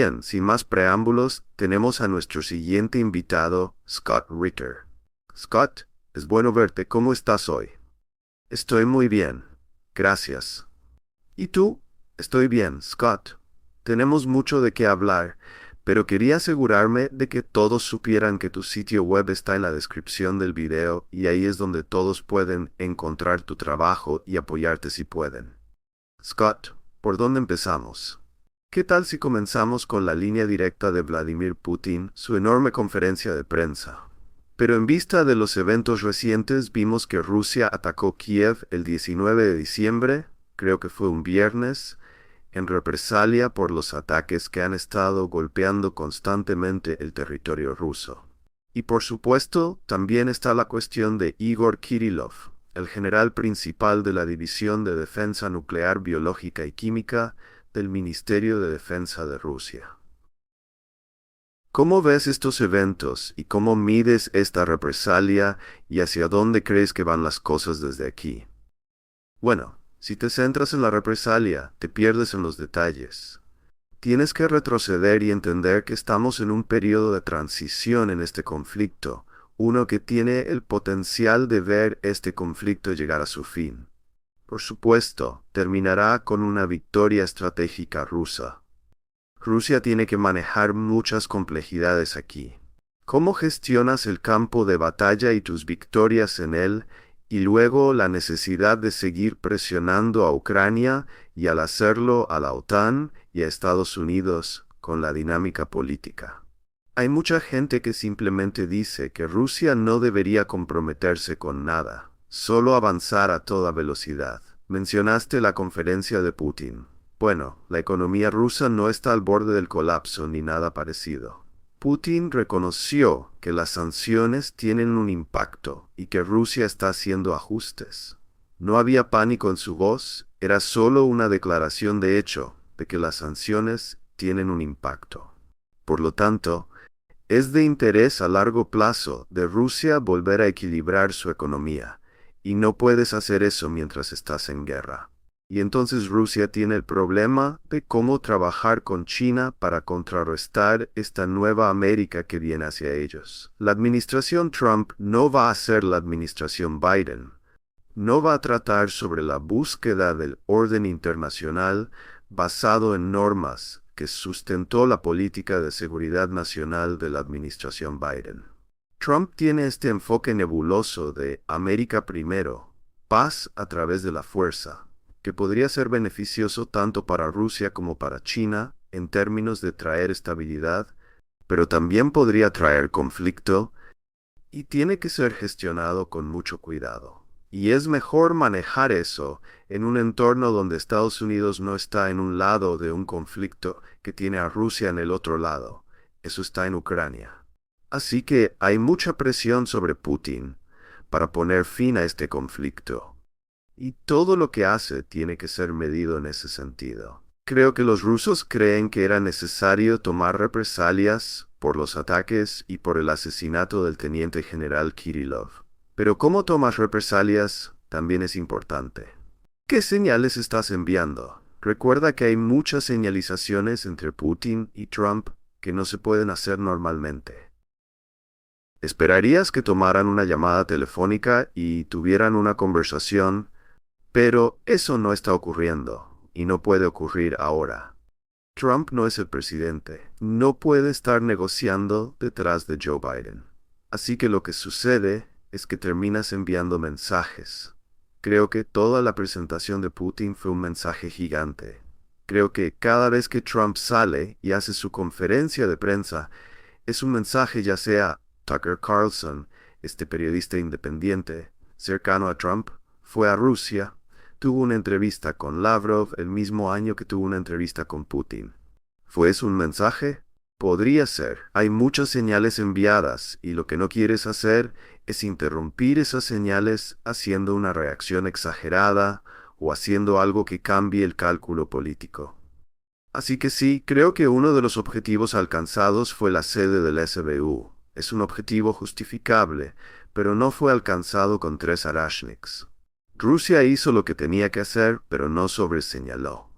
bien, sin más preámbulos, tenemos a nuestro siguiente invitado, Scott Ritter. Scott, es bueno verte. ¿Cómo estás hoy? Estoy muy bien. Gracias. ¿Y tú? Estoy bien, Scott. Tenemos mucho de qué hablar, pero quería asegurarme de que todos supieran que tu sitio web está en la descripción del video y ahí es donde todos pueden encontrar tu trabajo y apoyarte si pueden. Scott, ¿por dónde empezamos? ¿Qué tal si comenzamos con la línea directa de Vladimir Putin, su enorme conferencia de prensa? Pero en vista de los eventos recientes vimos que Rusia atacó Kiev el 19 de diciembre, creo que fue un viernes, en represalia por los ataques que han estado golpeando constantemente el territorio ruso. Y por supuesto, también está la cuestión de Igor Kirillov, el general principal de la División de Defensa Nuclear, Biológica y Química del Ministerio de Defensa de Rusia. ¿Cómo ves estos eventos y cómo mides esta represalia y hacia dónde crees que van las cosas desde aquí? Bueno, si te centras en la represalia, te pierdes en los detalles. Tienes que retroceder y entender que estamos en un periodo de transición en este conflicto, uno que tiene el potencial de ver este conflicto llegar a su fin. Por supuesto, terminará con una victoria estratégica rusa. Rusia tiene que manejar muchas complejidades aquí. ¿Cómo gestionas el campo de batalla y tus victorias en él, y luego la necesidad de seguir presionando a Ucrania y al hacerlo a la OTAN y a Estados Unidos con la dinámica política? Hay mucha gente que simplemente dice que Rusia no debería comprometerse con nada, solo avanzar a toda velocidad. Mencionaste la conferencia de Putin. Bueno, la economía rusa no está al borde del colapso ni nada parecido. Putin reconoció que las sanciones tienen un impacto y que Rusia está haciendo ajustes. No había pánico en su voz, era solo una declaración de hecho de que las sanciones tienen un impacto. Por lo tanto, es de interés a largo plazo de Rusia volver a equilibrar su economía, y no puedes hacer eso mientras estás en guerra. Y entonces Rusia tiene el problema de cómo trabajar con China para contrarrestar esta nueva América que viene hacia ellos. La administración Trump no va a ser la administración Biden. No va a tratar sobre la búsqueda del orden internacional basado en normas que sustentó la política de seguridad nacional de la administración Biden. Trump tiene este enfoque nebuloso de América primero, paz a través de la fuerza, que podría ser beneficioso tanto para Rusia como para China en términos de traer estabilidad, pero también podría traer conflicto y tiene que ser gestionado con mucho cuidado. Y es mejor manejar eso en un entorno donde Estados Unidos no está en un lado de un conflicto que tiene a Rusia en el otro lado. Eso está en Ucrania. Así que hay mucha presión sobre Putin para poner fin a este conflicto. Y todo lo que hace tiene que ser medido en ese sentido. Creo que los rusos creen que era necesario tomar represalias por los ataques y por el asesinato del teniente general Kirillov. Pero cómo tomas represalias también es importante. ¿Qué señales estás enviando? Recuerda que hay muchas señalizaciones entre Putin y Trump que no se pueden hacer normalmente. Esperarías que tomaran una llamada telefónica y tuvieran una conversación, pero eso no está ocurriendo, y no puede ocurrir ahora. Trump no es el presidente, no puede estar negociando detrás de Joe Biden. Así que lo que sucede es que terminas enviando mensajes. Creo que toda la presentación de Putin fue un mensaje gigante. Creo que cada vez que Trump sale y hace su conferencia de prensa, es un mensaje ya sea Tucker Carlson, este periodista independiente, cercano a Trump, fue a Rusia, tuvo una entrevista con Lavrov el mismo año que tuvo una entrevista con Putin. ¿Fue eso un mensaje? Podría ser. Hay muchas señales enviadas y lo que no quieres hacer es interrumpir esas señales haciendo una reacción exagerada o haciendo algo que cambie el cálculo político. Así que sí, creo que uno de los objetivos alcanzados fue la sede del SBU. Es un objetivo justificable, pero no fue alcanzado con 3 Arashniks. Rusia hizo lo que tenía que hacer, pero no sobreseñaló.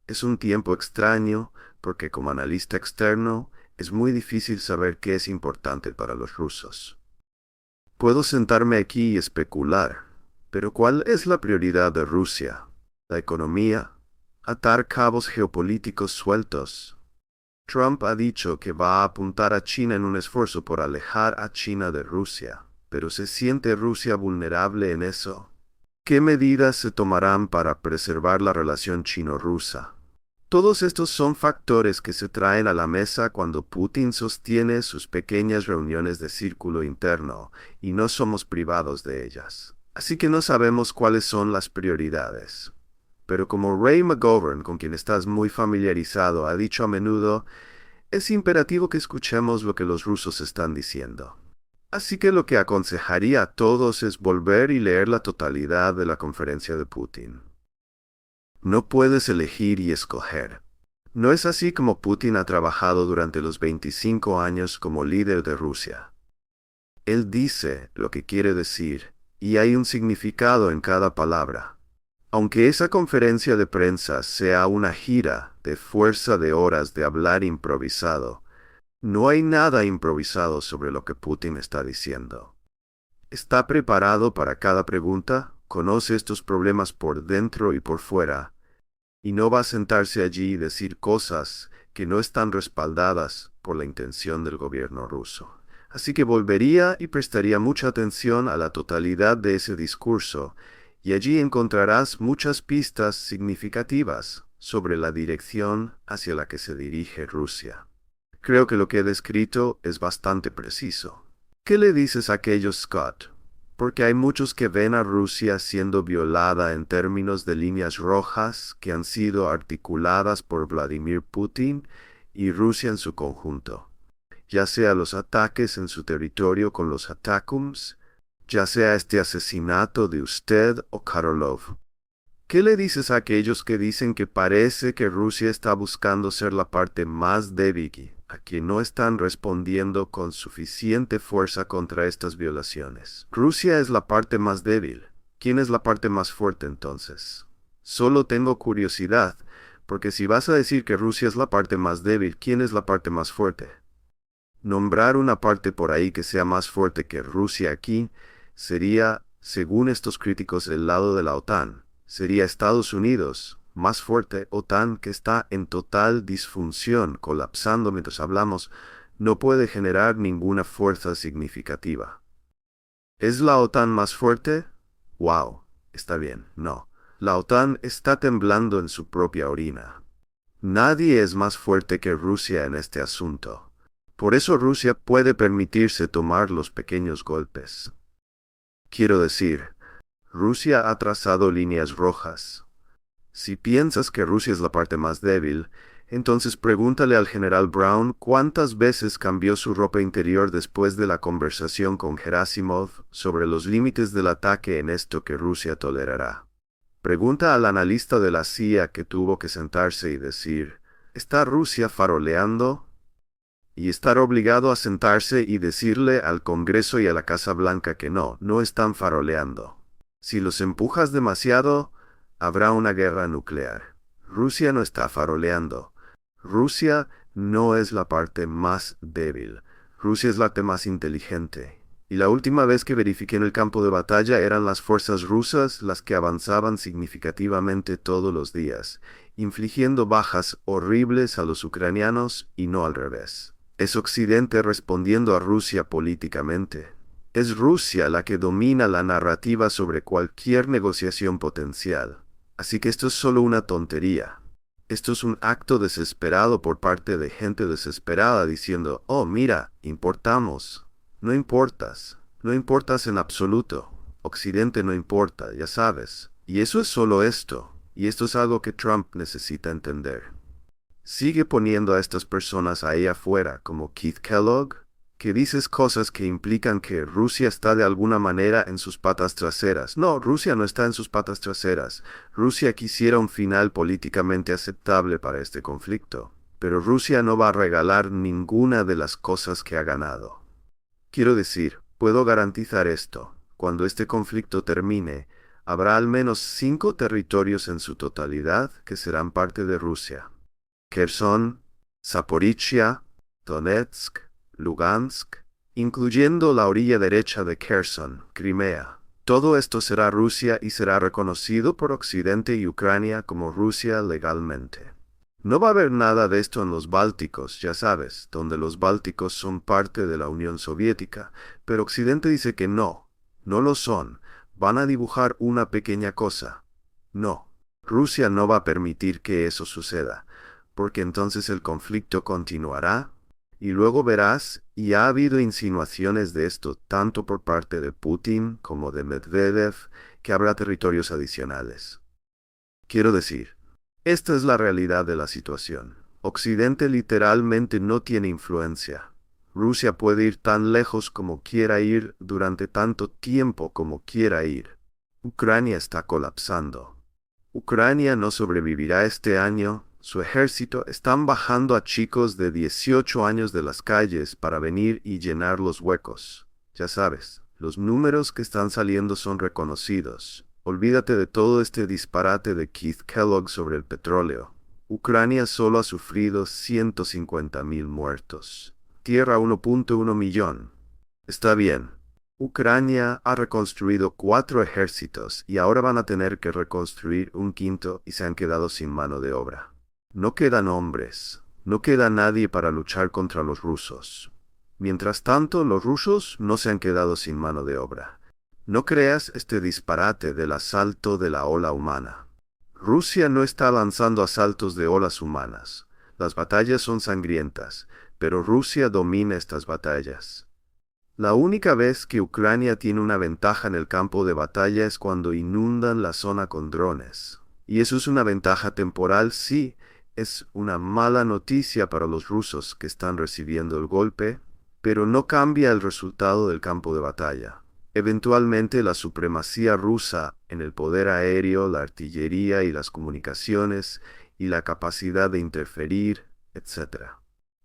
Es un tiempo extraño, porque como analista externo, es muy difícil saber qué es importante para los rusos. Puedo sentarme aquí y especular, pero ¿cuál es la prioridad de Rusia? ¿La economía? ¿Atar cabos geopolíticos sueltos? Trump ha dicho que va a apuntar a China en un esfuerzo por alejar a China de Rusia, pero ¿se siente Rusia vulnerable en eso? ¿Qué medidas se tomarán para preservar la relación chino-rusa? Todos estos son factores que se traen a la mesa cuando Putin sostiene sus pequeñas reuniones de círculo interno, y no somos privados de ellas. Así que no sabemos cuáles son las prioridades. Pero como Ray McGovern, con quien estás muy familiarizado, ha dicho a menudo, es imperativo que escuchemos lo que los rusos están diciendo. Así que lo que aconsejaría a todos es volver y leer la totalidad de la conferencia de Putin. No puedes elegir y escoger. No es así como Putin ha trabajado durante los 25 años como líder de Rusia. Él dice lo que quiere decir, y hay un significado en cada palabra. Aunque esa conferencia de prensa sea una gira de fuerza de horas de hablar improvisado, no hay nada improvisado sobre lo que Putin está diciendo. Está preparado para cada pregunta, conoce estos problemas por dentro y por fuera, y no va a sentarse allí y decir cosas que no están respaldadas por la intención del gobierno ruso. Así que volvería y prestaría mucha atención a la totalidad de ese discurso, y allí encontrarás muchas pistas significativas sobre la dirección hacia la que se dirige Rusia. Creo que lo que he descrito es bastante preciso. ¿Qué le dices a aquellos, Scott? Porque hay muchos que ven a Rusia siendo violada en términos de líneas rojas que han sido articuladas por Vladimir Putin y Rusia en su conjunto, ya sea los ataques en su territorio con los Atacms, ya sea este asesinato de usted o Karolov. ¿Qué le dices a aquellos que dicen que parece que Rusia está buscando ser la parte más débil, a quien no están respondiendo con suficiente fuerza contra estas violaciones? Rusia es la parte más débil. ¿Quién es la parte más fuerte entonces? Solo tengo curiosidad, porque si vas a decir que Rusia es la parte más débil, ¿quién es la parte más fuerte? Nombrar una parte por ahí que sea más fuerte que Rusia aquí sería, según estos críticos, el lado de la OTAN. Sería Estados Unidos, más fuerte, OTAN que está en total disfunción, colapsando mientras hablamos, no puede generar ninguna fuerza significativa. ¿Es la OTAN más fuerte? ¡Wow! Está bien, no. La OTAN está temblando en su propia orina. Nadie es más fuerte que Rusia en este asunto. Por eso Rusia puede permitirse tomar los pequeños golpes. Quiero decir, Rusia ha trazado líneas rojas. Si piensas que Rusia es la parte más débil, entonces pregúntale al general Brown cuántas veces cambió su ropa interior después de la conversación con Gerasimov sobre los límites del ataque en esto que Rusia tolerará. Pregunta al analista de la CIA que tuvo que sentarse y decir, ¿está Rusia faroleando? Y estar obligado a sentarse y decirle al Congreso y a la Casa Blanca que no están faroleando. Si los empujas demasiado, habrá una guerra nuclear. Rusia no está faroleando. Rusia no es la parte más débil. Rusia es la parte más inteligente. Y la última vez que verifiqué en el campo de batalla eran las fuerzas rusas las que avanzaban significativamente todos los días, infligiendo bajas horribles a los ucranianos y no al revés. Es Occidente respondiendo a Rusia políticamente. Es Rusia la que domina la narrativa sobre cualquier negociación potencial. Así que esto es solo una tontería. Esto es un acto desesperado por parte de gente desesperada diciendo, oh mira, importamos. No importas. No importas en absoluto. Occidente no importa, ya sabes. Y eso es solo esto. Y esto es algo que Trump necesita entender. Sigue poniendo a estas personas ahí afuera, como Keith Kellogg, que dices cosas que implican que Rusia está de alguna manera en sus patas traseras. No, Rusia no está en sus patas traseras. Rusia quisiera un final políticamente aceptable para este conflicto, pero Rusia no va a regalar ninguna de las cosas que ha ganado. Quiero decir, puedo garantizar esto. Cuando este conflicto termine, habrá al menos 5 territorios en su totalidad que serán parte de Rusia. Kherson, Zaporizhia, Donetsk, Lugansk, incluyendo la orilla derecha de Kherson, Crimea. Todo esto será Rusia y será reconocido por Occidente y Ucrania como Rusia legalmente. No va a haber nada de esto en los Bálticos, ya sabes, donde los Bálticos son parte de la Unión Soviética, pero Occidente dice que no, no lo son, van a dibujar una pequeña cosa. No, Rusia no va a permitir que eso suceda, porque entonces el conflicto continuará, y luego verás, y ha habido insinuaciones de esto tanto por parte de Putin como de Medvedev, que habrá territorios adicionales. Quiero decir, esta es la realidad de la situación. Occidente literalmente no tiene influencia. Rusia puede ir tan lejos como quiera ir durante tanto tiempo como quiera ir. Ucrania está colapsando. Ucrania no sobrevivirá este año. Su ejército están bajando a chicos de 18 años de las calles para venir y llenar los huecos. Ya sabes, los números que están saliendo son reconocidos. Olvídate de todo este disparate de Keith Kellogg sobre el petróleo. Ucrania solo ha sufrido 150,000 muertos. Tierra 1.1 millón. Está bien. Ucrania ha reconstruido 4 ejércitos y ahora van a tener que reconstruir un quinto y se han quedado sin mano de obra. No quedan hombres, no queda nadie para luchar contra los rusos. Mientras tanto, los rusos no se han quedado sin mano de obra. No creas este disparate del asalto de la ola humana. Rusia no está lanzando asaltos de olas humanas. Las batallas son sangrientas, pero Rusia domina estas batallas. La única vez que Ucrania tiene una ventaja en el campo de batalla es cuando inundan la zona con drones. Y eso es una ventaja temporal, sí, es una mala noticia para los rusos que están recibiendo el golpe, pero no cambia el resultado del campo de batalla. Eventualmente la supremacía rusa en el poder aéreo, la artillería y las comunicaciones, y la capacidad de interferir, etc.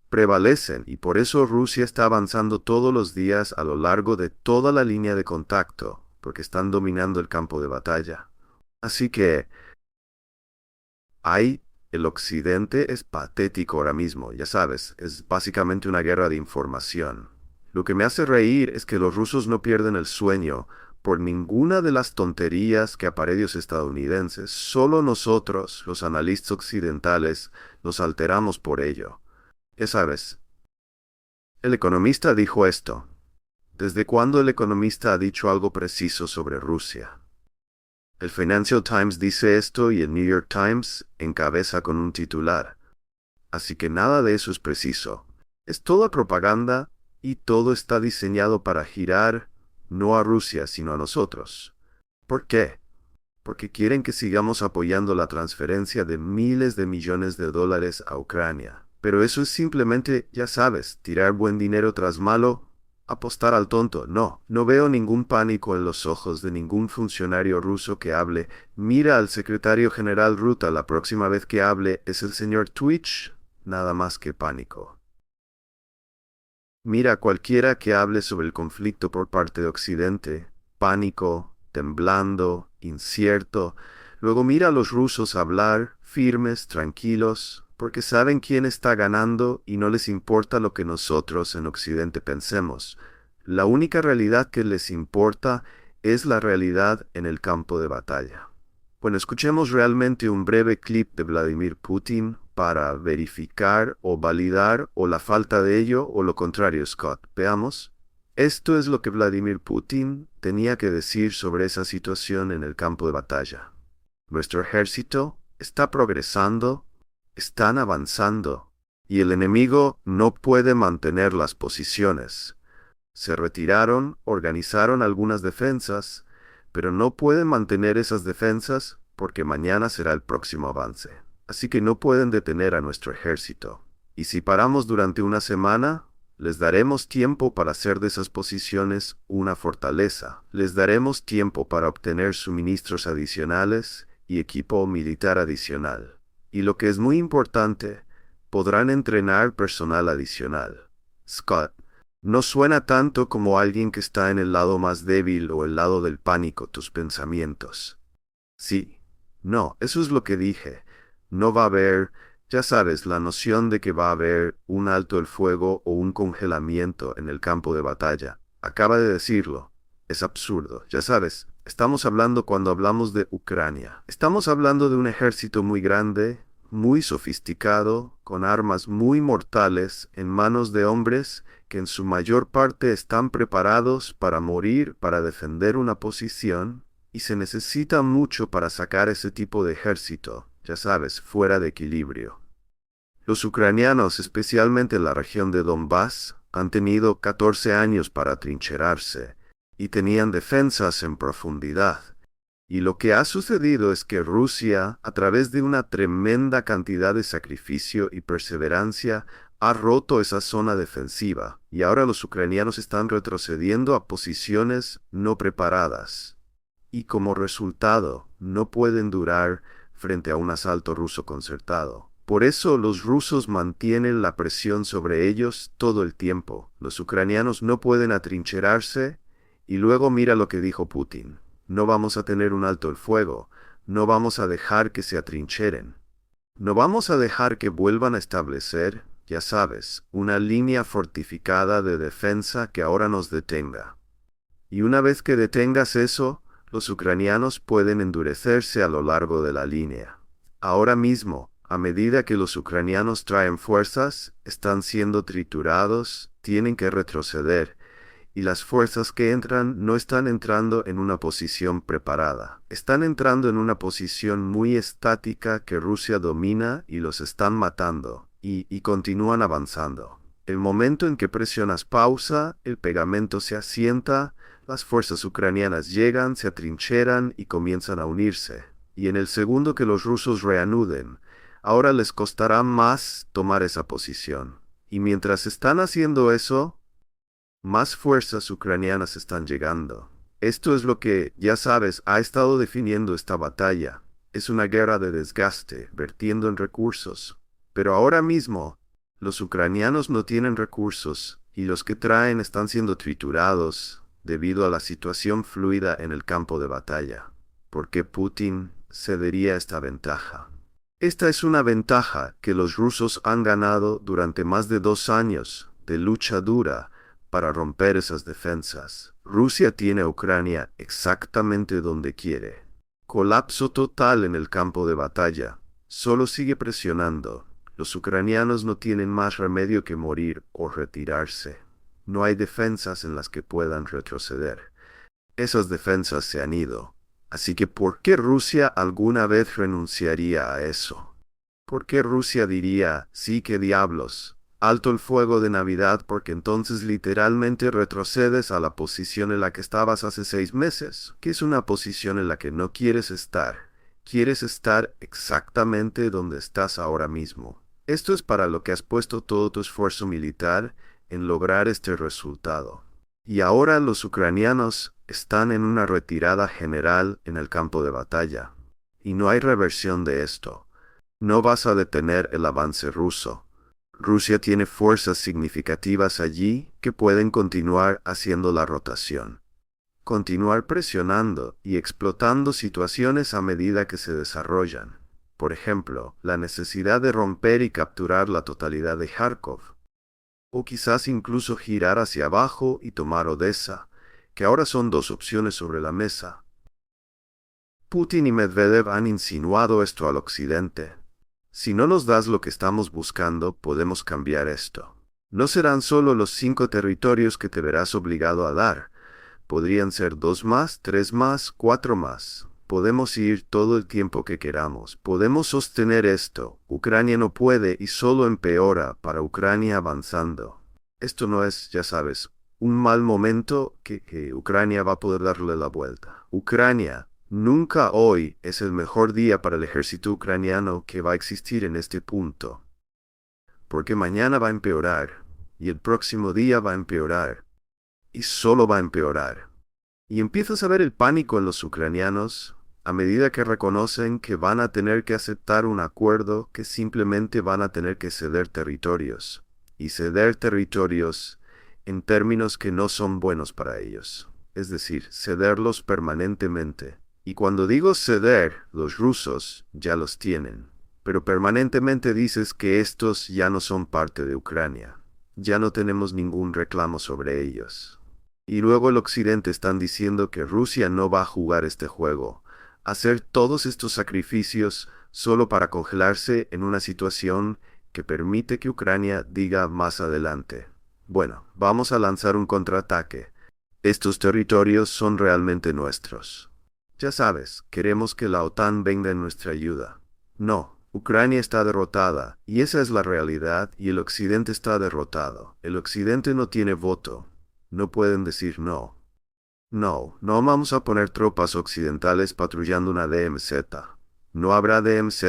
prevalecen, y por eso Rusia está avanzando todos los días a lo largo de toda la línea de contacto, porque están dominando el campo de batalla. Así que el occidente es patético ahora mismo, ya sabes, es básicamente una guerra de información. Lo que me hace reír es que los rusos no pierden el sueño por ninguna de las tonterías que a paredios estadounidenses, solo nosotros, los analistas occidentales, nos alteramos por ello. Ya sabes, el economista dijo esto. ¿Desde cuándo el economista ha dicho algo preciso sobre Rusia? El Financial Times dice esto y el New York Times encabeza con un titular. Así que nada de eso es preciso. Es toda propaganda y todo está diseñado para girar no a Rusia sino a nosotros. ¿Por qué? Porque quieren que sigamos apoyando la transferencia de miles de millones de dólares a Ucrania. Pero eso es simplemente, ya sabes, tirar buen dinero tras malo, apostar al tonto. No veo ningún pánico en los ojos de ningún funcionario ruso que hable. Mira al secretario general Ruta la próxima vez que hable, es el señor Twitch, nada más que pánico. Mira a cualquiera que hable sobre el conflicto por parte de Occidente, pánico, temblando, incierto. Luego mira a los rusos hablar, firmes, tranquilos, porque saben quién está ganando y no les importa lo que nosotros en Occidente pensemos. La única realidad que les importa es la realidad en el campo de batalla. Bueno, escuchemos realmente un breve clip de Vladimir Putin para verificar o validar o la falta de ello o lo contrario, Scott. Veamos. Esto es lo que Vladimir Putin tenía que decir sobre esa situación en el campo de batalla. Nuestro ejército está progresando, están avanzando, y el enemigo no puede mantener las posiciones. Se retiraron, organizaron algunas defensas, pero no pueden mantener esas defensas porque mañana será el próximo avance. Así que no pueden detener a nuestro ejército. Y si paramos durante una semana, les daremos tiempo para hacer de esas posiciones una fortaleza. Les daremos tiempo para obtener suministros adicionales y equipo militar adicional. Y lo que es muy importante, podrán entrenar personal adicional. Scott, no suena tanto como alguien que está en el lado más débil o el lado del pánico tus pensamientos. Sí, no, eso es lo que dije. No va a haber Ya sabes, la noción de que va a haber un alto el fuego o un congelamiento en el campo de batalla. Acaba de decirlo. Es absurdo. Ya sabes, estamos hablando cuando hablamos de Ucrania. Estamos hablando de un ejército muy grande, muy sofisticado, con armas muy mortales en manos de hombres que en su mayor parte están preparados para morir, para defender una posición, y se necesita mucho para sacar ese tipo de ejército, ya sabes, fuera de equilibrio. Los ucranianos, especialmente en la región de Donbass, han tenido 14 años para trincherarse, y tenían defensas en profundidad. Y lo que ha sucedido es que Rusia, a través de una tremenda cantidad de sacrificio y perseverancia, ha roto esa zona defensiva, y ahora los ucranianos están retrocediendo a posiciones no preparadas. Y como resultado, no pueden durar frente a un asalto ruso concertado. Por eso los rusos mantienen la presión sobre ellos todo el tiempo. Los ucranianos no pueden atrincherarse, y luego mira lo que dijo Putin. No vamos a tener un alto el fuego, no vamos a dejar que se atrincheren. No vamos a dejar que vuelvan a establecer, ya sabes, una línea fortificada de defensa que ahora nos detenga. Y una vez que detengas eso, los ucranianos pueden endurecerse a lo largo de la línea. Ahora mismo, a medida que los ucranianos traen fuerzas, están siendo triturados, tienen que retroceder, y las fuerzas que entran no están entrando en una posición preparada. Están entrando en una posición muy estática que Rusia domina y los están matando, y continúan avanzando. El momento en que presionas pausa, el pegamento se asienta, las fuerzas ucranianas llegan, se atrincheran y comienzan a unirse. Y en el segundo que los rusos reanuden, ahora les costará más tomar esa posición. Y mientras están haciendo eso, más fuerzas ucranianas están llegando. Esto es lo que, ya sabes, ha estado definiendo esta batalla. Es una guerra de desgaste, vertiendo en recursos. Pero ahora mismo, los ucranianos no tienen recursos, y los que traen están siendo triturados debido a la situación fluida en el campo de batalla. ¿Por qué Putin cedería esta ventaja? Esta es una ventaja que los rusos han ganado durante más de 2 años de lucha dura para romper esas defensas. Rusia tiene a Ucrania exactamente donde quiere. Colapso total en el campo de batalla. Solo sigue presionando. Los ucranianos no tienen más remedio que morir o retirarse. No hay defensas en las que puedan retroceder. Esas defensas se han ido. Así que ¿por qué Rusia alguna vez renunciaría a eso? ¿Por qué Rusia diría, sí, qué diablos? Alto el fuego de Navidad, porque entonces literalmente retrocedes a la posición en la que estabas hace 6 meses, que es una posición en la que no quieres estar. Quieres estar exactamente donde estás ahora mismo. Esto es para lo que has puesto todo tu esfuerzo militar en lograr este resultado. Y ahora los ucranianos están en una retirada general en el campo de batalla. Y no hay reversión de esto. No vas a detener el avance ruso. Rusia tiene fuerzas significativas allí que pueden continuar haciendo la rotación. Continuar presionando y explotando situaciones a medida que se desarrollan. Por ejemplo, la necesidad de romper y capturar la totalidad de Kharkov. O quizás incluso girar hacia abajo y tomar Odessa, que ahora son 2 opciones sobre la mesa. Putin y Medvedev han insinuado esto al occidente. Si no nos das lo que estamos buscando, podemos cambiar esto. No serán solo los 5 territorios que te verás obligado a dar. Podrían ser 2 más, 3 más, 4 más. Podemos ir todo el tiempo que queramos. Podemos sostener esto. Ucrania no puede y solo empeora para Ucrania avanzando. Esto no es, ya sabes, un mal momento que Ucrania va a poder darle la vuelta. Ucrania nunca hoy es el mejor día para el ejército ucraniano que va a existir en este punto. Porque mañana va a empeorar, y el próximo día va a empeorar, y solo va a empeorar. Y empiezas a ver el pánico en los ucranianos a medida que reconocen que van a tener que aceptar un acuerdo, que simplemente van a tener que ceder territorios. Y ceder territorios en términos que no son buenos para ellos. Es decir, cederlos permanentemente. Y cuando digo ceder, los rusos ya los tienen. pero permanentemente dices que estos ya no son parte de Ucrania. Ya no tenemos ningún reclamo sobre ellos. Y luego el Occidente están diciendo que Rusia no va a jugar este juego, hacer todos estos sacrificios solo para congelarse en una situación que permite que Ucrania diga más adelante: bueno, vamos a lanzar un contraataque. Estos territorios son realmente nuestros. Ya sabes, queremos que la OTAN venga en nuestra ayuda. No, Ucrania está derrotada, y esa es la realidad, y el Occidente está derrotado. El Occidente no tiene voto. No pueden decir no. No, no vamos a poner tropas occidentales patrullando una DMZ. No habrá DMZ.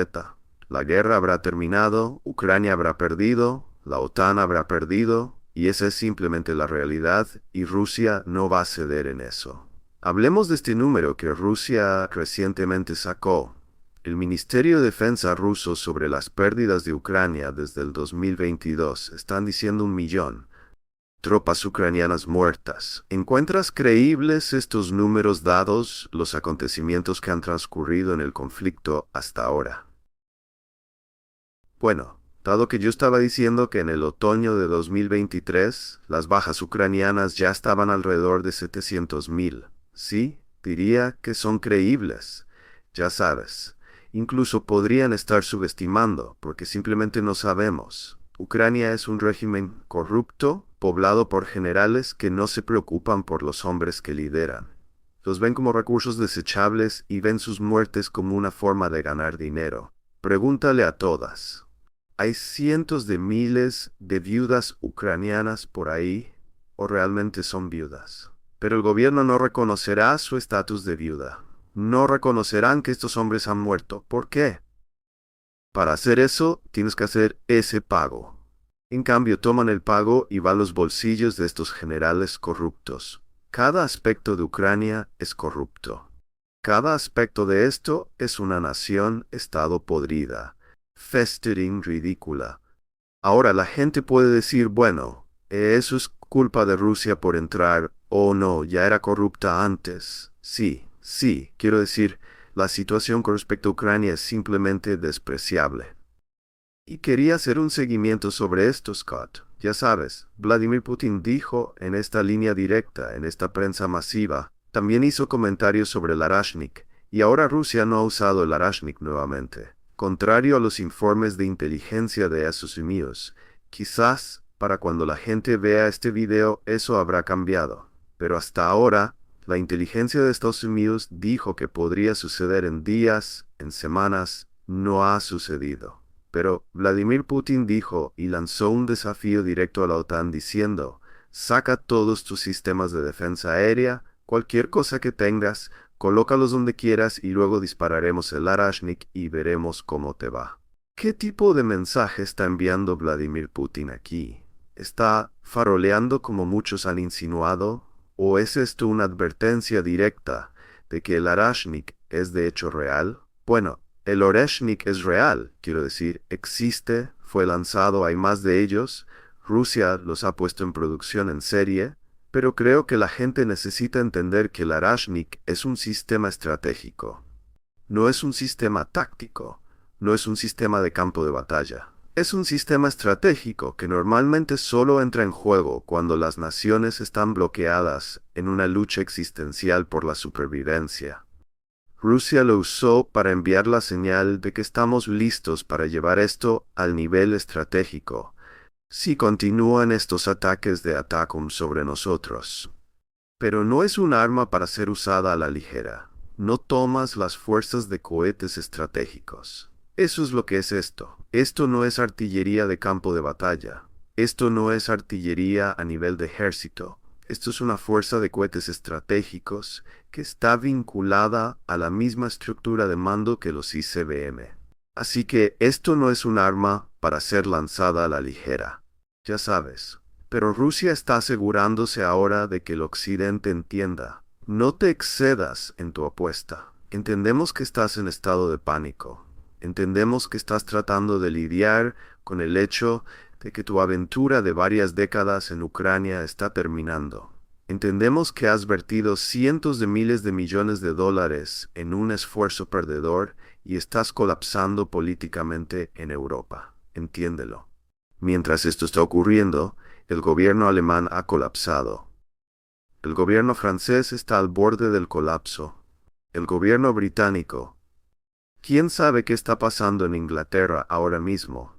La guerra habrá terminado, Ucrania habrá perdido, la OTAN habrá perdido, y esa es simplemente la realidad, y Rusia no va a ceder en eso. Hablemos de este número que Rusia recientemente sacó. El Ministerio de Defensa ruso sobre las pérdidas de Ucrania desde el 2022 están diciendo 1.000.000. Tropas ucranianas muertas. ¿Encuentras creíbles estos números dados los acontecimientos que han transcurrido en el conflicto hasta ahora? Bueno, dado que yo estaba diciendo que en el otoño de 2023 las bajas ucranianas ya estaban alrededor de 700.000, sí, diría que son creíbles. Ya sabes, incluso podrían estar subestimando, porque simplemente no sabemos. Ucrania es un régimen corrupto, poblado por generales que no se preocupan por los hombres que lideran. Los ven como recursos desechables y ven sus muertes como una forma de ganar dinero. Pregúntale a todas. ¿Hay cientos de miles de viudas ucranianas por ahí, o realmente son viudas? Pero el gobierno no reconocerá su estatus de viuda. No reconocerán que estos hombres han muerto. ¿Por qué? Para hacer eso, tienes que hacer ese pago. En cambio, toman el pago y va a los bolsillos de estos generales corruptos. Cada aspecto de Ucrania es corrupto. Cada aspecto de esto es una nación-estado podrida, festering ridícula. Ahora la gente puede decir, bueno, eso es culpa de Rusia por entrar, o no, ya era corrupta antes. Sí, quiero decir, la situación con respecto a Ucrania es simplemente despreciable. Y quería hacer un seguimiento sobre esto, Scott. Ya sabes, Vladimir Putin dijo en esta línea directa, en esta prensa masiva, también hizo comentarios sobre el Arashnik, y ahora Rusia no ha usado el Arashnik nuevamente. Contrario a los informes de inteligencia de Estados Unidos, quizás para cuando la gente vea este video eso habrá cambiado. Pero hasta ahora, la inteligencia de Estados Unidos dijo que podría suceder en días, en semanas, no ha sucedido. Pero Vladimir Putin dijo y lanzó un desafío directo a la OTAN diciendo: saca todos tus sistemas de defensa aérea, cualquier cosa que tengas, colócalos donde quieras y luego dispararemos el Arashnik y veremos cómo te va. ¿Qué tipo de mensaje está enviando Vladimir Putin aquí? ¿Está faroleando como muchos han insinuado? ¿O es esto una advertencia directa de que el Arashnik es de hecho real? Bueno, el Oreshnik es real, quiero decir, existe, fue lanzado, hay más de ellos, Rusia los ha puesto en producción en serie, pero creo que la gente necesita entender que el Arashnik es un sistema estratégico. No es un sistema táctico, no es un sistema de campo de batalla. Es un sistema estratégico que normalmente solo entra en juego cuando las naciones están bloqueadas en una lucha existencial por la supervivencia. Rusia lo usó para enviar la señal de que estamos listos para llevar esto al nivel estratégico, si continúan estos ataques de ATACMS sobre nosotros. Pero no es un arma para ser usada a la ligera. No tomas las fuerzas de cohetes estratégicos. Eso es lo que es esto. Esto no es artillería de campo de batalla. Esto no es artillería a nivel de ejército. Esto es una fuerza de cohetes estratégicos que está vinculada a la misma estructura de mando que los ICBM. Así que esto no es un arma para ser lanzada a la ligera. Ya sabes. Pero Rusia está asegurándose ahora de que el Occidente entienda. No te excedas en tu apuesta. Entendemos que estás en estado de pánico. Entendemos que estás tratando de lidiar con el hecho de que tu aventura de varias décadas en Ucrania está terminando. Entendemos que has vertido cientos de miles de millones de dólares en un esfuerzo perdedor y estás colapsando políticamente en Europa. Entiéndelo. Mientras esto está ocurriendo, el gobierno alemán ha colapsado. El gobierno francés está al borde del colapso. El gobierno británico. ¿Quién sabe qué está pasando en Inglaterra ahora mismo?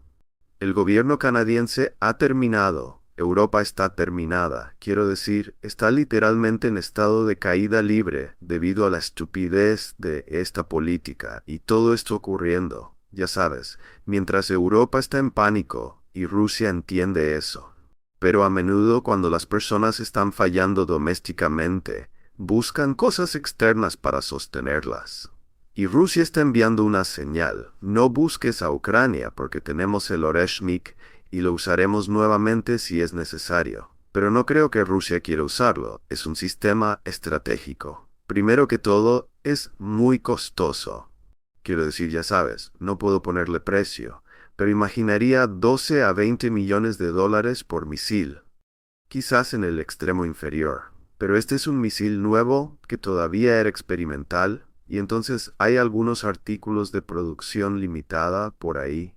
El gobierno canadiense ha terminado. Europa está terminada. Quiero decir, está literalmente en estado de caída libre debido a la estupidez de esta política y todo esto ocurriendo, ya sabes, mientras Europa está en pánico y Rusia entiende eso. Pero a menudo cuando las personas están fallando domésticamente, buscan cosas externas para sostenerlas. Y Rusia está enviando una señal. No busques a Ucrania porque tenemos el Oreshnik y lo usaremos nuevamente si es necesario. Pero no creo que Rusia quiera usarlo. Es un sistema estratégico. Primero que todo, es muy costoso. Quiero decir, ya sabes, no puedo ponerle precio, pero imaginaría 12 a 20 millones de dólares por misil. Quizás en el extremo inferior. Pero este es un misil nuevo que todavía era experimental. Y entonces hay algunos artículos de producción limitada por ahí.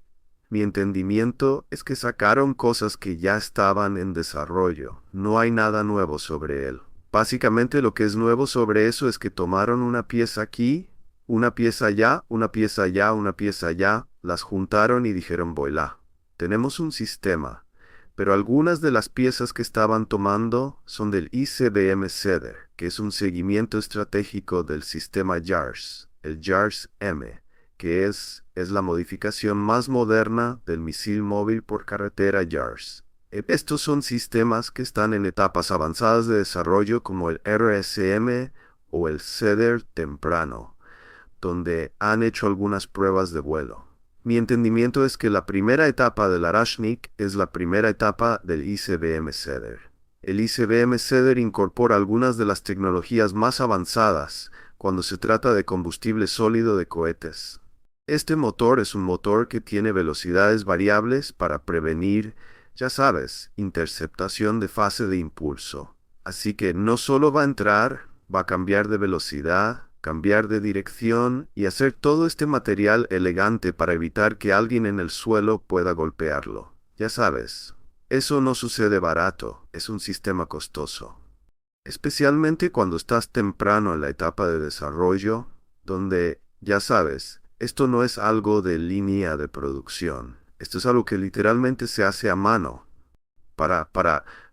Mi entendimiento es que sacaron cosas que ya estaban en desarrollo. No hay nada nuevo sobre él. Básicamente lo que es nuevo sobre eso es que tomaron una pieza aquí, una pieza allá, una pieza allá, una pieza allá, las juntaron y dijeron voilá. Tenemos un sistema. Pero algunas de las piezas que estaban tomando son del ICBM Cedar, que es un seguimiento estratégico del sistema JARS, el JARS-M, que es la modificación más moderna del misil móvil por carretera JARS. Estos son sistemas que están en etapas avanzadas de desarrollo como el RSM o el Cedar temprano, donde han hecho algunas pruebas de vuelo. Mi entendimiento es que la primera etapa del Oreshnik es la primera etapa del ICBM Cedar. El ICBM Cedar incorpora algunas de las tecnologías más avanzadas cuando se trata de combustible sólido de cohetes. Este motor es un motor que tiene velocidades variables para prevenir, ya sabes, interceptación de fase de impulso. Así que no solo va a entrar, va a cambiar de velocidad, cambiar de dirección y hacer todo este material elegante para evitar que alguien en el suelo pueda golpearlo. Ya sabes, eso no sucede barato, es un sistema costoso. Especialmente cuando estás temprano en la etapa de desarrollo, donde, ya sabes, esto no es algo de línea de producción. Esto es algo que literalmente se hace a mano.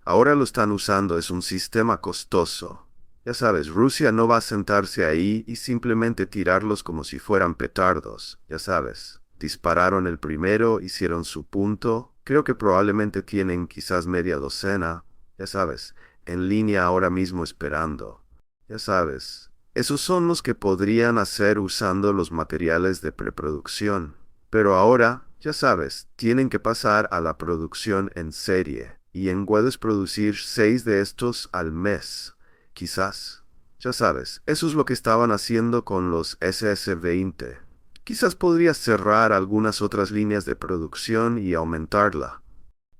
Ahora lo están usando, es un sistema costoso. Ya sabes, Rusia no va a sentarse ahí y simplemente tirarlos como si fueran petardos, ya sabes. Dispararon el primero, hicieron su punto, creo que probablemente tienen quizás media docena, ya sabes, en línea ahora mismo esperando. Ya sabes, esos son los que podrían hacer usando los materiales de preproducción. Pero ahora, ya sabes, tienen que pasar a la producción en serie, y puedes producir 6 de estos al mes. Quizás. Ya sabes, eso es lo que estaban haciendo con los SS-20. Quizás podrías cerrar algunas otras líneas de producción y aumentarla.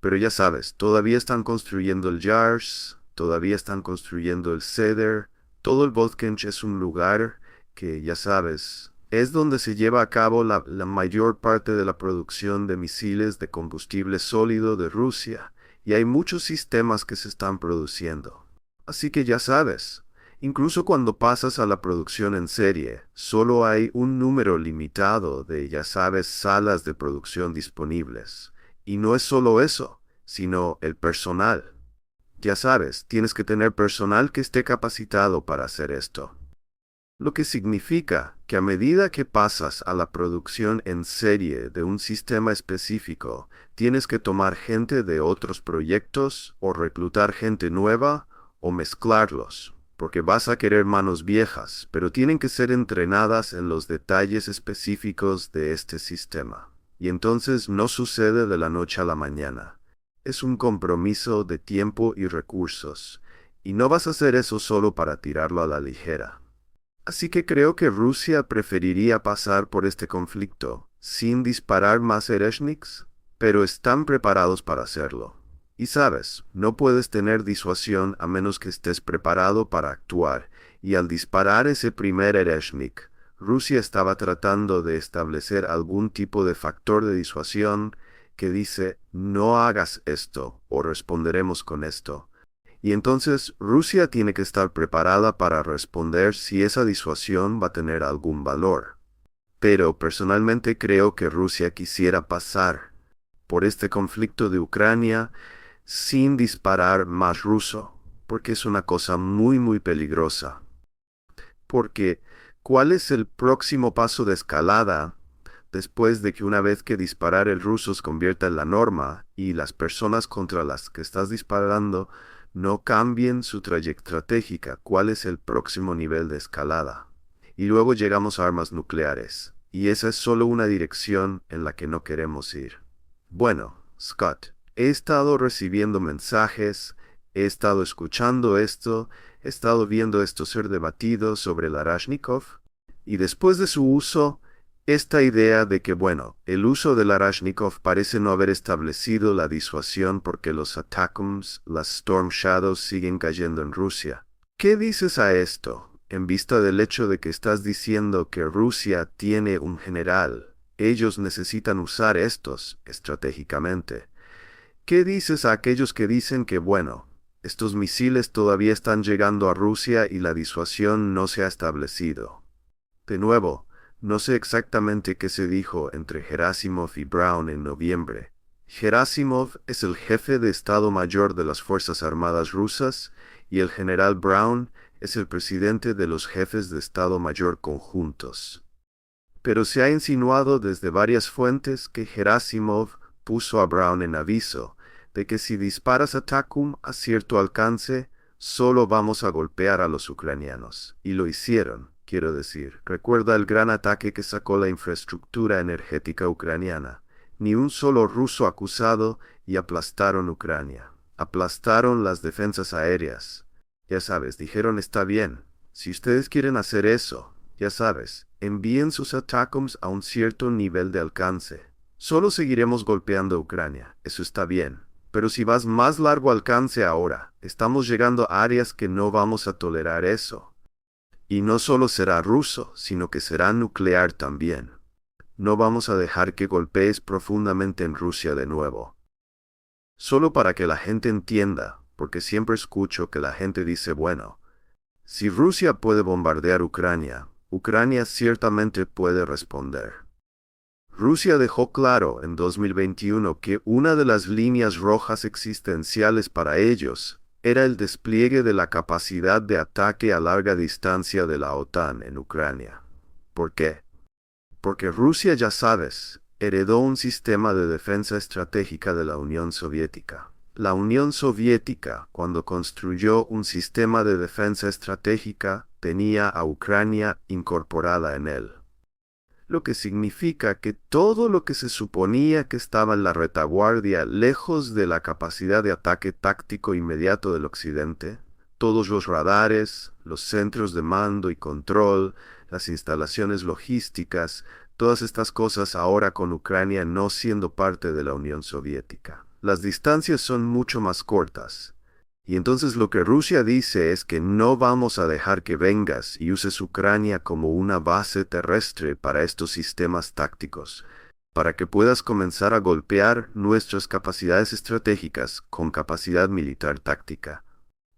Pero ya sabes, todavía están construyendo el JARS, todavía están construyendo el Cedar. Todo el Voukhtinsk es un lugar que, ya sabes, es donde se lleva a cabo la mayor parte de la producción de misiles de combustible sólido de Rusia. Y hay muchos sistemas que se están produciendo. Así que ya sabes, incluso cuando pasas a la producción en serie, solo hay un número limitado de, ya sabes, salas de producción disponibles. Y no es solo eso, sino el personal. Ya sabes, tienes que tener personal que esté capacitado para hacer esto. Lo que significa que a medida que pasas a la producción en serie de un sistema específico, tienes que tomar gente de otros proyectos o reclutar gente nueva o mezclarlos, porque vas a querer manos viejas, pero tienen que ser entrenadas en los detalles específicos de este sistema. Y entonces no sucede de la noche a la mañana. Es un compromiso de tiempo y recursos, y no vas a hacer eso solo para tirarlo a la ligera. Así que creo que Rusia preferiría pasar por este conflicto sin disparar más Oreshniks, pero están preparados para hacerlo. Y sabes, no puedes tener disuasión a menos que estés preparado para actuar, y al disparar ese primer Oreshnik, Rusia estaba tratando de establecer algún tipo de factor de disuasión que dice, no hagas esto o responderemos con esto. Y entonces Rusia tiene que estar preparada para responder si esa disuasión va a tener algún valor. Pero personalmente creo que Rusia quisiera pasar por este conflicto de Ucrania sin disparar más ruso, porque es una cosa muy peligrosa. Porque, ¿cuál es el próximo paso de escalada después de que una vez que disparar el ruso se convierta en la norma y las personas contra las que estás disparando no cambien su trayectoria estratégica? ¿Cuál es el próximo nivel de escalada? Y luego llegamos a armas nucleares, y esa es solo una dirección en la que no queremos ir. Bueno, Scott, he estado recibiendo mensajes, he estado escuchando esto, he estado viendo esto ser debatido sobre el Arashnikov, y después de su uso, esta idea de que, bueno, el uso del Arashnikov parece no haber establecido la disuasión porque los ATACMS, las Storm Shadows siguen cayendo en Rusia. ¿Qué dices a esto, en vista del hecho de que estás diciendo que Rusia tiene un general? Ellos necesitan usar estos estratégicamente. ¿Qué dices a aquellos que dicen que, bueno, estos misiles todavía están llegando a Rusia y la disuasión no se ha establecido? De nuevo, no sé exactamente qué se dijo entre Gerasimov y Brown en noviembre. Gerasimov es el jefe de Estado Mayor de las Fuerzas Armadas rusas y el general Brown es el presidente de los jefes de Estado Mayor conjuntos. Pero se ha insinuado desde varias fuentes que Gerasimov puso a Brown en aviso de que si disparas a Takum a cierto alcance, solo vamos a golpear a los ucranianos. Y lo hicieron, quiero decir. Recuerda el gran ataque que sacó la infraestructura energética ucraniana. Ni un solo ruso acusado y aplastaron Ucrania. Aplastaron las defensas aéreas. Ya sabes, dijeron está bien. Si ustedes quieren hacer eso, ya sabes, envíen sus ATACMS a un cierto nivel de alcance. Solo seguiremos golpeando a Ucrania, eso está bien. Pero si vas más largo alcance ahora, estamos llegando a áreas que no vamos a tolerar eso. Y no solo será ruso, sino que será nuclear también. No vamos a dejar que golpees profundamente en Rusia de nuevo. Solo para que la gente entienda, porque siempre escucho que la gente dice, bueno, si Rusia puede bombardear Ucrania, Ucrania ciertamente puede responder. Rusia dejó claro en 2021 que una de las líneas rojas existenciales para ellos era el despliegue de la capacidad de ataque a larga distancia de la OTAN en Ucrania. ¿Por qué? Porque Rusia, ya sabes, heredó un sistema de defensa estratégica de la Unión Soviética. La Unión Soviética, cuando construyó un sistema de defensa estratégica, tenía a Ucrania incorporada en él. Lo que significa que todo lo que se suponía que estaba en la retaguardia, lejos de la capacidad de ataque táctico inmediato del Occidente, todos los radares, los centros de mando y control, las instalaciones logísticas, todas estas cosas ahora con Ucrania no siendo parte de la Unión Soviética. Las distancias son mucho más cortas. Y entonces lo que Rusia dice es que no vamos a dejar que vengas y uses Ucrania como una base terrestre para estos sistemas tácticos, para que puedas comenzar a golpear nuestras capacidades estratégicas con capacidad militar táctica.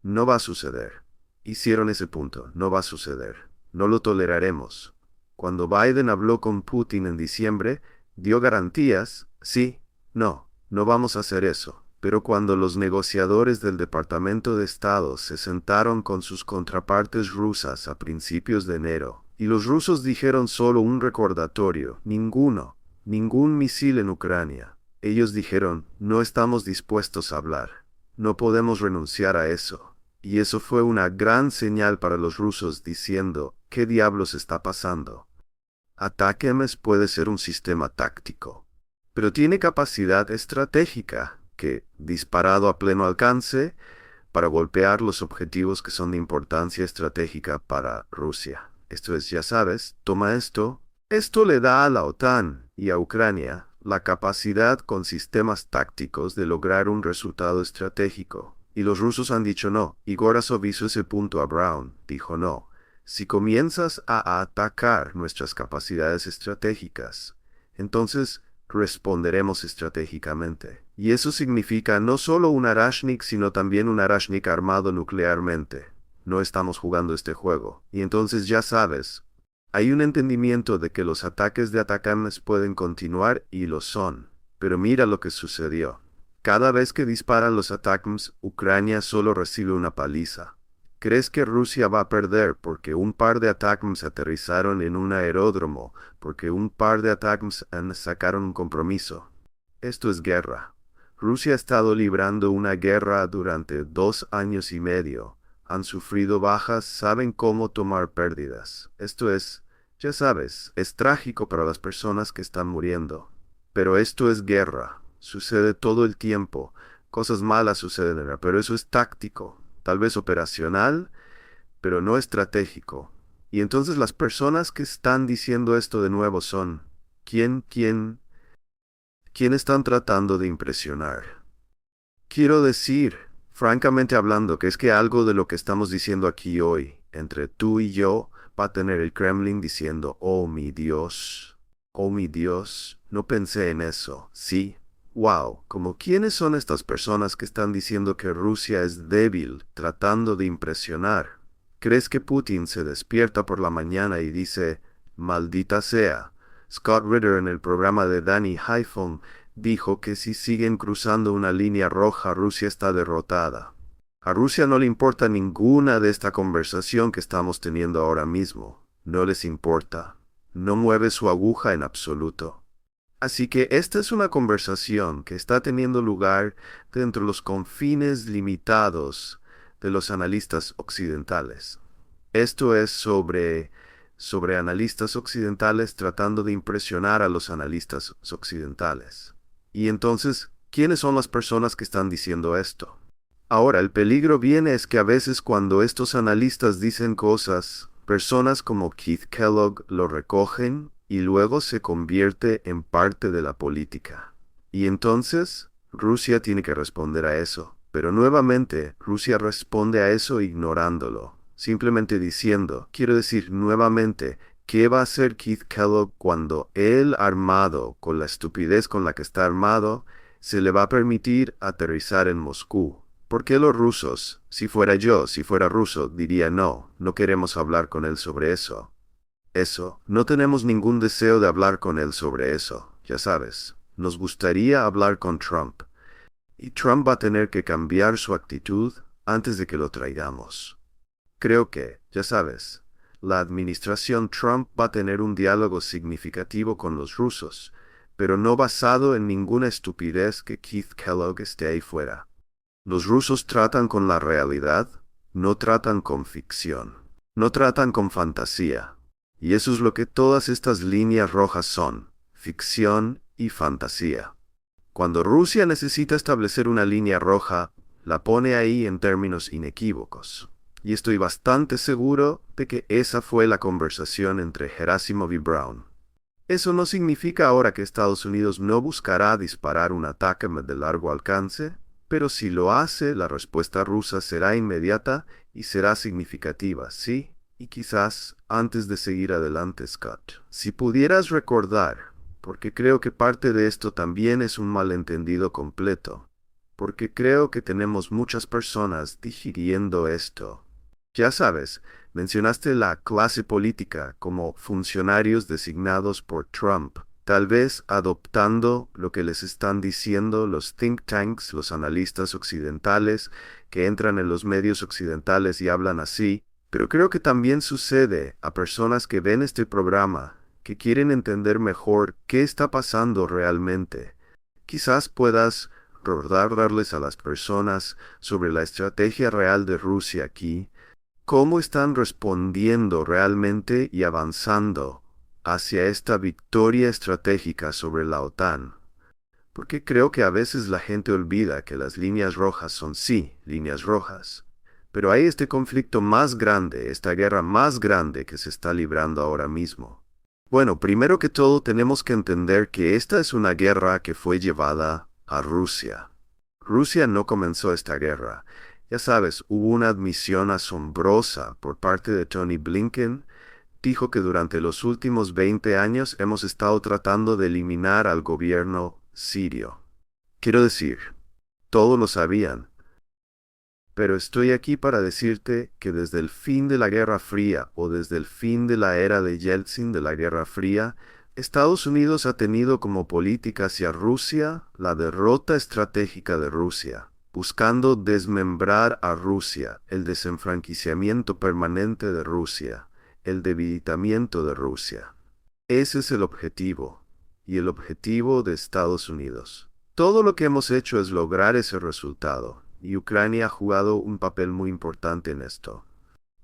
No va a suceder. Hicieron ese punto, no va a suceder. No lo toleraremos. Cuando Biden habló con Putin en diciembre, dio garantías, sí, no vamos a hacer eso. Pero cuando los negociadores del Departamento de Estado se sentaron con sus contrapartes rusas a principios de enero, y los rusos dijeron solo un recordatorio, ningún misil en Ucrania, ellos dijeron, no estamos dispuestos a hablar, no podemos renunciar a eso. Y eso fue una gran señal para los rusos diciendo, ¿qué diablos está pasando? ATACMS puede ser un sistema táctico, pero tiene capacidad estratégica que, disparado a pleno alcance, para golpear los objetivos que son de importancia estratégica para Rusia. Esto es, ya sabes, toma esto. Esto le da a la OTAN y a Ucrania la capacidad con sistemas tácticos de lograr un resultado estratégico. Y los rusos han dicho no. Y Gorazov hizo ese punto a Brown. Dijo no. Si comienzas a atacar nuestras capacidades estratégicas, entonces responderemos estratégicamente. Y eso significa no solo un Arashnik, sino también un Arashnik armado nuclearmente. No estamos jugando este juego. Y entonces ya sabes, hay un entendimiento de que los ataques de Atacames pueden continuar y lo son. Pero mira lo que sucedió. Cada vez que disparan los Atacames, Ucrania solo recibe una paliza. ¿Crees que Rusia va a perder porque un par de Atacames aterrizaron en un aeródromo, porque un par de Atacames sacaron un compromiso? Esto es guerra. Rusia ha estado librando una guerra durante 2 años y medio. Han sufrido bajas, saben cómo tomar pérdidas. Esto es, ya sabes, es trágico para las personas que están muriendo. Pero esto es guerra. Sucede todo el tiempo. Cosas malas suceden, pero eso es táctico. Tal vez operacional, pero no estratégico. Y entonces las personas que están diciendo esto de nuevo son, ¿quién están tratando de impresionar? Quiero decir, francamente hablando, que es que algo de lo que estamos diciendo aquí hoy, entre tú y yo, va a tener el Kremlin diciendo, oh mi Dios, no pensé en eso, sí. Wow, ¿como quiénes son estas personas que están diciendo que Rusia es débil, tratando de impresionar? ¿Crees que Putin se despierta por la mañana y dice, maldita sea? Scott Ritter en el programa de Danny Haiphong dijo que si siguen cruzando una línea roja, Rusia está derrotada. A Rusia no le importa ninguna de esta conversación que estamos teniendo ahora mismo. No les importa. No mueve su aguja en absoluto. Así que esta es una conversación que está teniendo lugar dentro de los confines limitados de los analistas occidentales. Esto es sobre analistas occidentales tratando de impresionar a los analistas occidentales. Y entonces, ¿quiénes son las personas que están diciendo esto? Ahora, el peligro viene es que a veces cuando estos analistas dicen cosas, personas como Keith Kellogg lo recogen y luego se convierte en parte de la política. Y entonces, Rusia tiene que responder a eso. Pero nuevamente, Rusia responde a eso ignorándolo. Simplemente diciendo, quiero decir nuevamente, ¿qué va a hacer Keith Kellogg cuando él armado, con la estupidez con la que está armado, se le va a permitir aterrizar en Moscú? ¿Por qué los rusos, si fuera yo, si fuera ruso, diría no queremos hablar con él sobre eso? No tenemos ningún deseo de hablar con él sobre eso, ya sabes. Nos gustaría hablar con Trump. Y Trump va a tener que cambiar su actitud antes de que lo traigamos. Creo que, ya sabes, la administración Trump va a tener un diálogo significativo con los rusos, pero no basado en ninguna estupidez que Keith Kellogg esté ahí fuera. Los rusos tratan con la realidad, no tratan con ficción, no tratan con fantasía. Y eso es lo que todas estas líneas rojas son, ficción y fantasía. Cuando Rusia necesita establecer una línea roja, la pone ahí en términos inequívocos. Y estoy bastante seguro de que esa fue la conversación entre Gerasimov y Brown. Eso no significa ahora que Estados Unidos no buscará disparar un ataque de largo alcance, pero si lo hace, la respuesta rusa será inmediata y será significativa, ¿sí? Y quizás, antes de seguir adelante, Scott, si pudieras recordar, porque creo que parte de esto también es un malentendido completo, porque creo que tenemos muchas personas digiriendo esto. Ya sabes, mencionaste la clase política como funcionarios designados por Trump, tal vez adoptando lo que les están diciendo los think tanks, los analistas occidentales, que entran en los medios occidentales y hablan así, pero creo que también sucede a personas que ven este programa, que quieren entender mejor qué está pasando realmente. Quizás puedas recordarles a las personas sobre la estrategia real de Rusia aquí, cómo están respondiendo realmente y avanzando hacia esta victoria estratégica sobre la OTAN. Porque creo que a veces la gente olvida que las líneas rojas son sí, líneas rojas. Pero hay este conflicto más grande, esta guerra más grande que se está librando ahora mismo. Bueno, primero que todo tenemos que entender que esta es una guerra que fue llevada a Rusia. Rusia no comenzó esta guerra. Ya sabes, hubo una admisión asombrosa por parte de Tony Blinken. Dijo que durante los últimos 20 años hemos estado tratando de eliminar al gobierno sirio. Quiero decir, todos lo sabían. Pero estoy aquí para decirte que desde el fin de la Guerra Fría o desde el fin de la era de Yeltsin de la Guerra Fría, Estados Unidos ha tenido como política hacia Rusia la derrota estratégica de Rusia, buscando desmembrar a Rusia, el desenfranquiciamiento permanente de Rusia, el debilitamiento de Rusia. Ese es el objetivo, y el objetivo de Estados Unidos. Todo lo que hemos hecho es lograr ese resultado, y Ucrania ha jugado un papel muy importante en esto.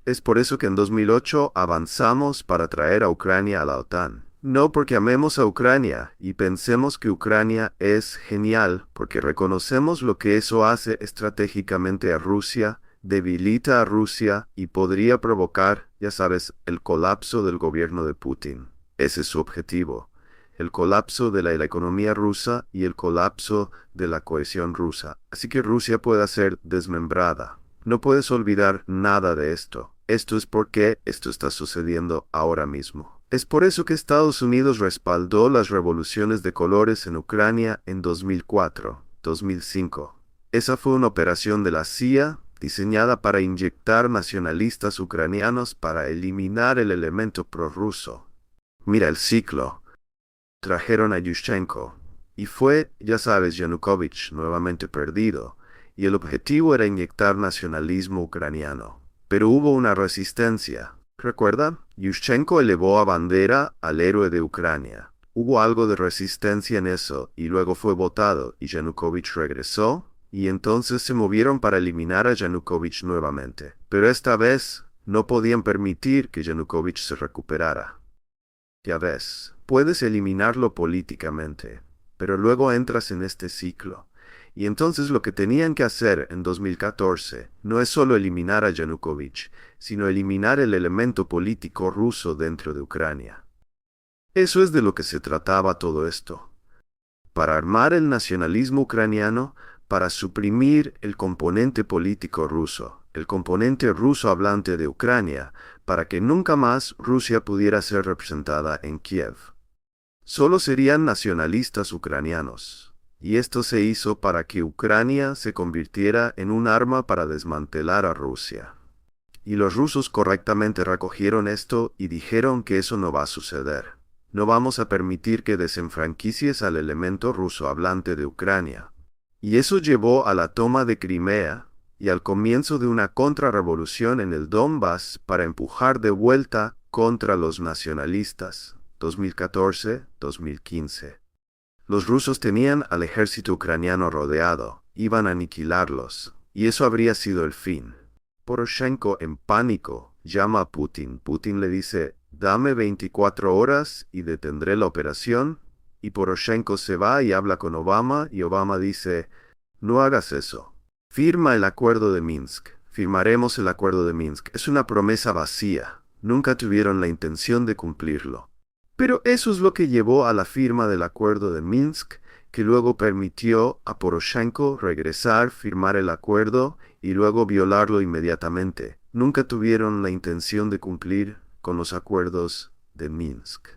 Es por eso que en 2008 avanzamos para traer a Ucrania a la OTAN. No porque amemos a Ucrania y pensemos que Ucrania es genial, porque reconocemos lo que eso hace estratégicamente a Rusia, debilita a Rusia y podría provocar, ya sabes, el colapso del gobierno de Putin. Ese es su objetivo. El colapso de la economía rusa y el colapso de la cohesión rusa. Así que Rusia pueda ser desmembrada. No puedes olvidar nada de esto. Esto es porque esto está sucediendo ahora mismo. Es por eso que Estados Unidos respaldó las revoluciones de colores en Ucrania en 2004, 2005. Esa fue una operación de la CIA diseñada para inyectar nacionalistas ucranianos para eliminar el elemento prorruso. Mira el ciclo. Trajeron a Yushchenko, y fue, ya sabes, Yanukovych nuevamente perdido, y el objetivo era inyectar nacionalismo ucraniano. Pero hubo una resistencia. ¿Recuerda? Yushchenko elevó a bandera al héroe de Ucrania. Hubo algo de resistencia en eso, y luego fue votado, y Yanukovych regresó, y entonces se movieron para eliminar a Yanukovych nuevamente. Pero esta vez no podían permitir que Yanukovych se recuperara. Ya ves, puedes eliminarlo políticamente, pero luego entras en este ciclo. Y entonces lo que tenían que hacer en 2014 no es solo eliminar a Yanukovych, sino eliminar el elemento político ruso dentro de Ucrania. Eso es de lo que se trataba todo esto. Para armar el nacionalismo ucraniano, para suprimir el componente político ruso, el componente ruso hablante de Ucrania, para que nunca más Rusia pudiera ser representada en Kiev. Solo serían nacionalistas ucranianos, y esto se hizo para que Ucrania se convirtiera en un arma para desmantelar a Rusia. Y los rusos correctamente recogieron esto y dijeron que eso no va a suceder. No vamos a permitir que desenfranquicies al elemento ruso hablante de Ucrania. Y eso llevó a la toma de Crimea y al comienzo de una contrarrevolución en el Donbass para empujar de vuelta contra los nacionalistas. 2014-2015. Los rusos tenían al ejército ucraniano rodeado, iban a aniquilarlos, y eso habría sido el fin. Poroshenko, en pánico, llama a Putin. Putin le dice, dame 24 horas y detendré la operación. Y Poroshenko se va y habla con Obama, y Obama dice, no hagas eso. Firma el acuerdo de Minsk. Firmaremos el acuerdo de Minsk. Es una promesa vacía. Nunca tuvieron la intención de cumplirlo. Pero eso es lo que llevó a la firma del acuerdo de Minsk, que luego permitió a Poroshenko regresar, firmar el acuerdo y luego violarlo inmediatamente. Nunca tuvieron la intención de cumplir con los acuerdos de Minsk.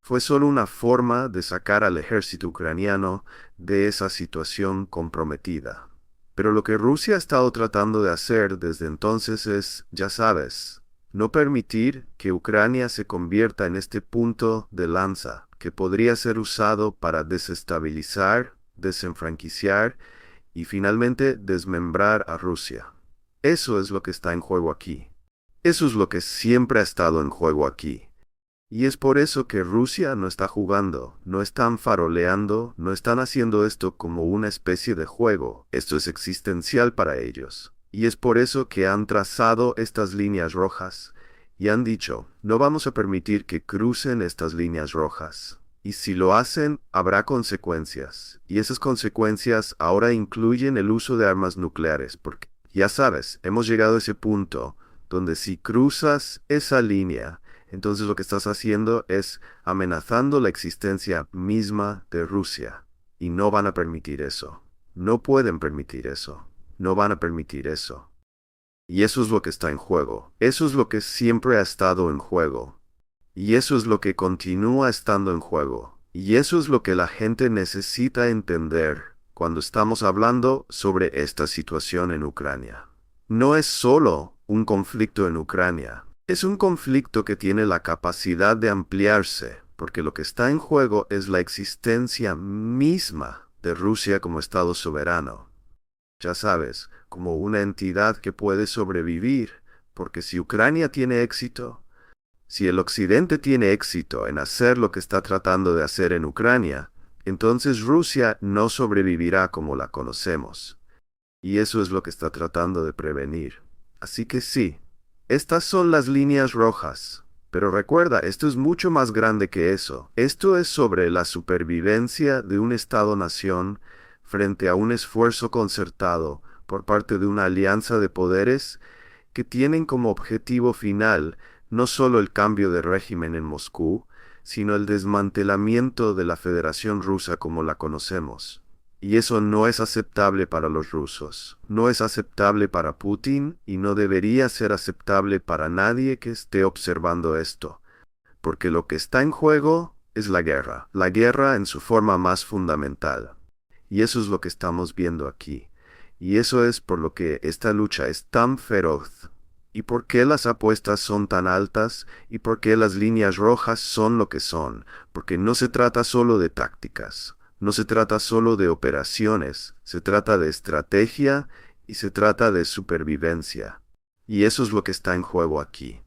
Fue solo una forma de sacar al ejército ucraniano de esa situación comprometida. Pero lo que Rusia ha estado tratando de hacer desde entonces es, ya sabes, no permitir que Ucrania se convierta en este punto de lanza que podría ser usado para desestabilizar, desenfranquiciar y finalmente desmembrar a Rusia. Eso es lo que está en juego aquí. Eso es lo que siempre ha estado en juego aquí. Y es por eso que Rusia no está jugando, no están faroleando, no están haciendo esto como una especie de juego. Esto es existencial para ellos. Y es por eso que han trazado estas líneas rojas y han dicho, no vamos a permitir que crucen estas líneas rojas. Y si lo hacen, habrá consecuencias. Y esas consecuencias ahora incluyen el uso de armas nucleares, porque ya sabes, hemos llegado a ese punto donde si cruzas esa línea, entonces lo que estás haciendo es amenazando la existencia misma de Rusia. Y no van a permitir eso. No pueden permitir eso. No van a permitir eso. Y eso es lo que está en juego. Eso es lo que siempre ha estado en juego. Y eso es lo que continúa estando en juego. Y eso es lo que la gente necesita entender cuando estamos hablando sobre esta situación en Ucrania. No es solo un conflicto en Ucrania. Es un conflicto que tiene la capacidad de ampliarse, porque lo que está en juego es la existencia misma de Rusia como Estado soberano. Ya sabes, como una entidad que puede sobrevivir, porque si Ucrania tiene éxito, si el Occidente tiene éxito en hacer lo que está tratando de hacer en Ucrania, entonces Rusia no sobrevivirá como la conocemos. Y eso es lo que está tratando de prevenir. Así que sí, estas son las líneas rojas. Pero recuerda, esto es mucho más grande que eso. Esto es sobre la supervivencia de un Estado-nación frente a un esfuerzo concertado por parte de una alianza de poderes que tienen como objetivo final no solo el cambio de régimen en Moscú, sino el desmantelamiento de la Federación Rusa como la conocemos. Y eso no es aceptable para los rusos, no es aceptable para Putin y no debería ser aceptable para nadie que esté observando esto, porque lo que está en juego es la guerra en su forma más fundamental. Y eso es lo que estamos viendo aquí. Y eso es por lo que esta lucha es tan feroz. ¿Y por qué las apuestas son tan altas? ¿Y por qué las líneas rojas son lo que son? Porque no se trata solo de tácticas, no se trata solo de operaciones, se trata de estrategia y se trata de supervivencia. Y eso es lo que está en juego aquí.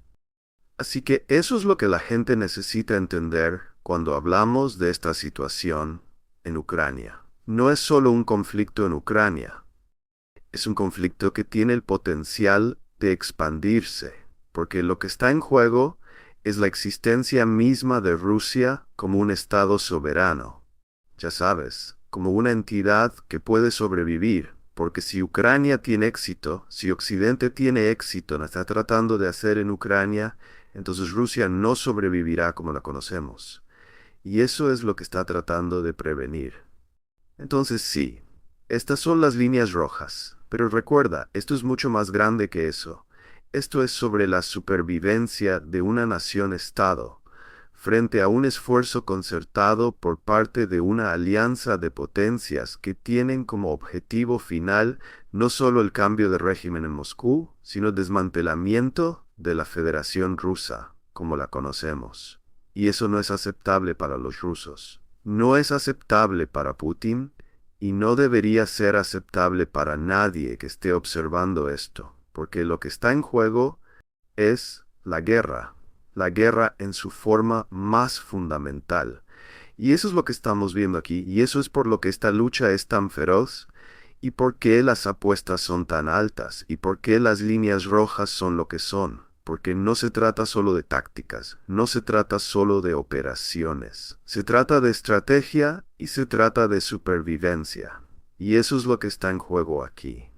Así que eso es lo que la gente necesita entender cuando hablamos de esta situación en Ucrania. No es solo un conflicto en Ucrania. Es un conflicto que tiene el potencial de expandirse, porque lo que está en juego es la existencia misma de Rusia como un Estado soberano. Ya sabes, como una entidad que puede sobrevivir, porque si Ucrania tiene éxito, si Occidente tiene éxito en está tratando de hacer en Ucrania, entonces Rusia no sobrevivirá como la conocemos. Y eso es lo que está tratando de prevenir. Entonces sí, estas son las líneas rojas, pero recuerda, esto es mucho más grande que eso. Esto es sobre la supervivencia de una nación-estado, frente a un esfuerzo concertado por parte de una alianza de potencias que tienen como objetivo final no solo el cambio de régimen en Moscú, sino el desmantelamiento de la Federación Rusa, como la conocemos. Y eso no es aceptable para los rusos. No es aceptable para Putin y no debería ser aceptable para nadie que esté observando esto, porque lo que está en juego es la guerra en su forma más fundamental. Y eso es lo que estamos viendo aquí, y eso es por lo que esta lucha es tan feroz, y por qué las apuestas son tan altas, y por qué las líneas rojas son lo que son. Porque no se trata solo de tácticas, no se trata solo de operaciones. Se trata de estrategia y se trata de supervivencia. Y eso es lo que está en juego aquí.